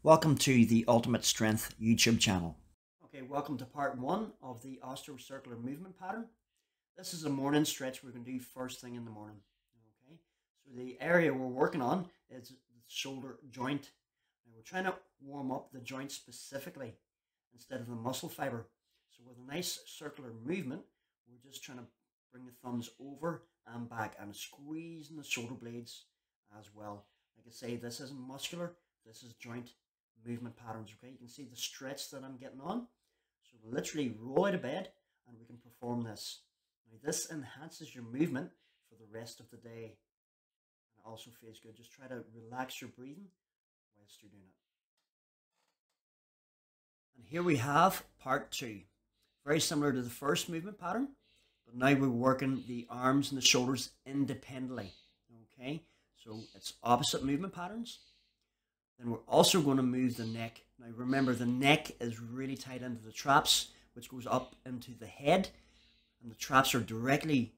Welcome to the Ultimate Strength YouTube channel. Okay, welcome to part one of the osteocircular movement pattern. This is a morning stretch we're going to do first thing in the morning. Okay, so the area we're working on is the shoulder joint. Now we're trying to warm up the joint specifically instead of the muscle fiber. So with a nice circular movement, we're just trying to bring the thumbs over and back and squeezing the shoulder blades as well. Like I say, this isn't muscular, this is joint movement patterns. Okay, you can see the stretch that I'm getting on. So literally roll out of bed and we can perform this. Now this enhances your movement for the rest of the day, and it also feels good. Just try to relax your breathing whilst you're doing it. And here we have part two, very similar to the first movement pattern, but now we're working the arms and the shoulders independently. Okay, so it's opposite movement patterns. Then we're also going to move the neck. Now remember, the neck is really tight into the traps, which goes up into the head, and the traps are directly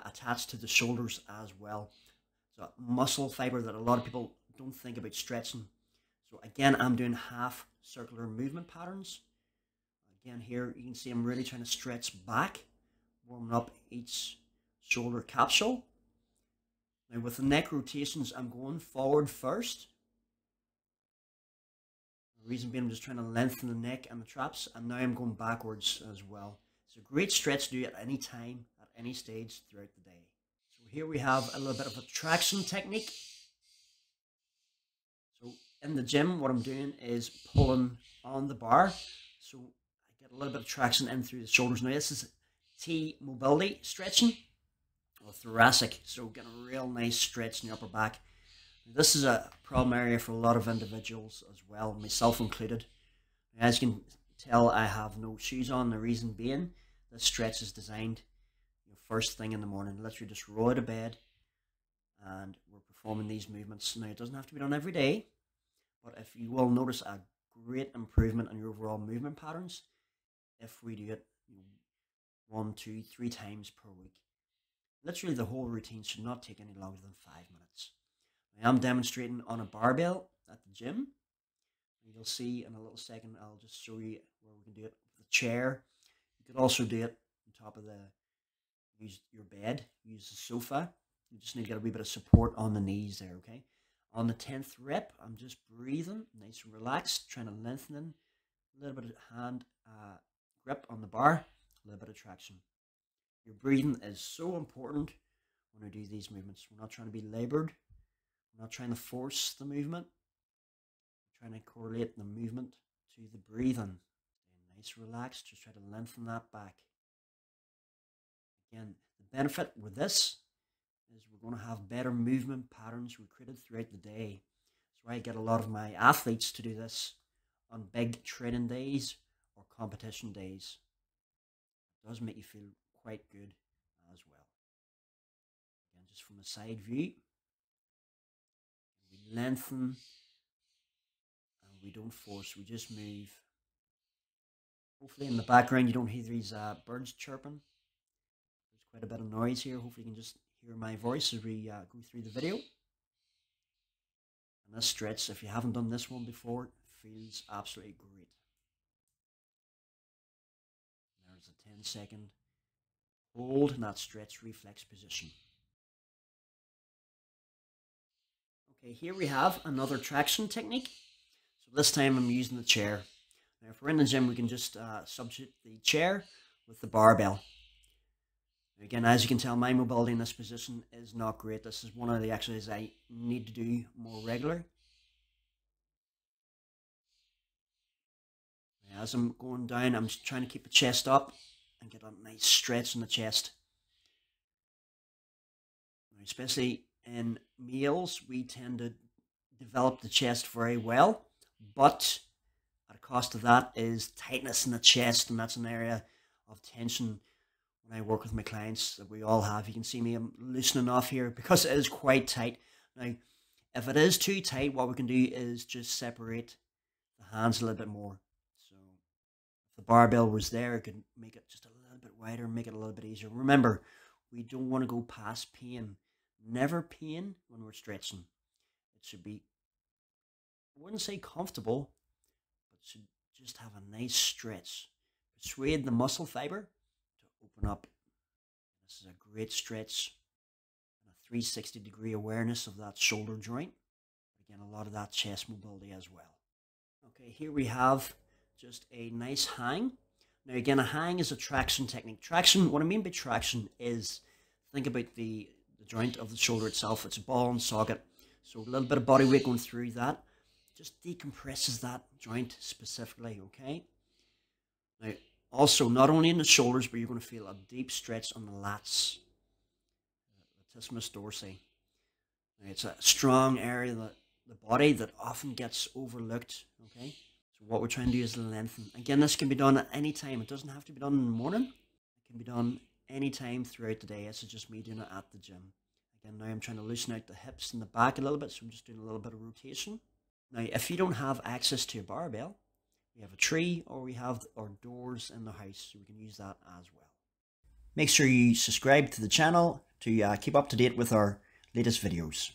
attached to the shoulders as well. So muscle fiber that a lot of people don't think about stretching. So again, I'm doing half circular movement patterns. Again, here you can see I'm really trying to stretch back, warming up each shoulder capsule. Now with the neck rotations, I'm going forward first. The reason being, I'm just trying to lengthen the neck and the traps, and now I'm going backwards as well. It's a great stretch to do at any time, at any stage throughout the day. So here we have a little bit of a traction technique. So in the gym, what I'm doing is pulling on the bar, so I get a little bit of traction in through the shoulders. Now this is T mobility stretching, or thoracic, so getting a real nice stretch in the upper back. This is a problem area for a lot of individuals as well, myself included. As you can tell, I have no shoes on. The reason being, this stretch is designed first thing in the morning. Literally just roll out of bed and we're performing these movements. Now, it doesn't have to be done every day, but if you will notice a great improvement in your overall movement patterns if we do it 1, 2, 3 times per week. Literally, the whole routine should not take any longer than 5 minutes. I am demonstrating on a barbell at the gym. You'll see in a little second, I'll just show you where we can do it with a chair. You could also do it on top of use your bed, use the sofa. You just need to get a wee bit of support on the knees there, okay? On the 10th rep, I'm just breathing, nice and relaxed, trying to lengthen in, a little bit of hand grip on the bar, a little bit of traction. Your breathing is so important when we do these movements. We're not trying to be labored. We're not trying to force the movement. We're trying to correlate the movement to the breathing. Stay nice, relaxed. Just try to lengthen that back. Again, the benefit with this is we're going to have better movement patterns recruited throughout the day. That's why I get a lot of my athletes to do this on big training days or competition days. It does make you feel quite good as well. Again, just from a side view. We lengthen and we don't force, we just move. Hopefully in the background you don't hear these birds chirping. There's quite a bit of noise here. Hopefully you can just hear my voice as we go through the video. And this stretch, if you haven't done this one before, feels absolutely great. There's a 10-second hold in that stretch reflex position. Okay, here we have another traction technique. So this time I'm using the chair. Now if we're in the gym, we can just substitute the chair with the barbell. Again, as you can tell, my mobility in this position is not great. This is one of the exercises I need to do more regular. As I'm going down, I'm just trying to keep the chest up and get a nice stretch in the chest. Now, especially in males, we tend to develop the chest very well, but at a cost of that is tightness in the chest, and that's an area of tension when I work with my clients that we all have. You can see me, I'm loosening off here because it is quite tight. Now, if it is too tight, what we can do is just separate the hands a little bit more. So if the barbell was there, it could make it just a little bit wider, make it a little bit easier. Remember, we don't want to go past pain. Never pain when we're stretching. It should be I wouldn't say comfortable, but should just have a nice stretch. Persuade the muscle fiber to open up. This is a great stretch and a 360-degree awareness of that shoulder joint. Again, a lot of that chest mobility as well. Okay, here we have just a nice hang. Now again, a hang is a traction technique. Traction, what I mean by traction is, think about the joint of the shoulder itself. It's a ball and socket. So a little bit of body weight going through that just decompresses that joint specifically, okay? Now, also, not only in the shoulders, but you're going to feel a deep stretch on the lats, latissimus dorsi. Now, it's a strong area of the body that often gets overlooked, okay? So what we're trying to do is lengthen. Again, this can be done at any time. It doesn't have to be done in the morning. It can be done any time throughout the day. This is just me doing it at the gym. Again, now I'm trying to loosen out the hips and the back a little bit, so I'm just doing a little bit of rotation. Now, if you don't have access to a barbell, we have a tree or we have our doors in the house, so we can use that as well. Make sure you subscribe to the channel to keep up to date with our latest videos.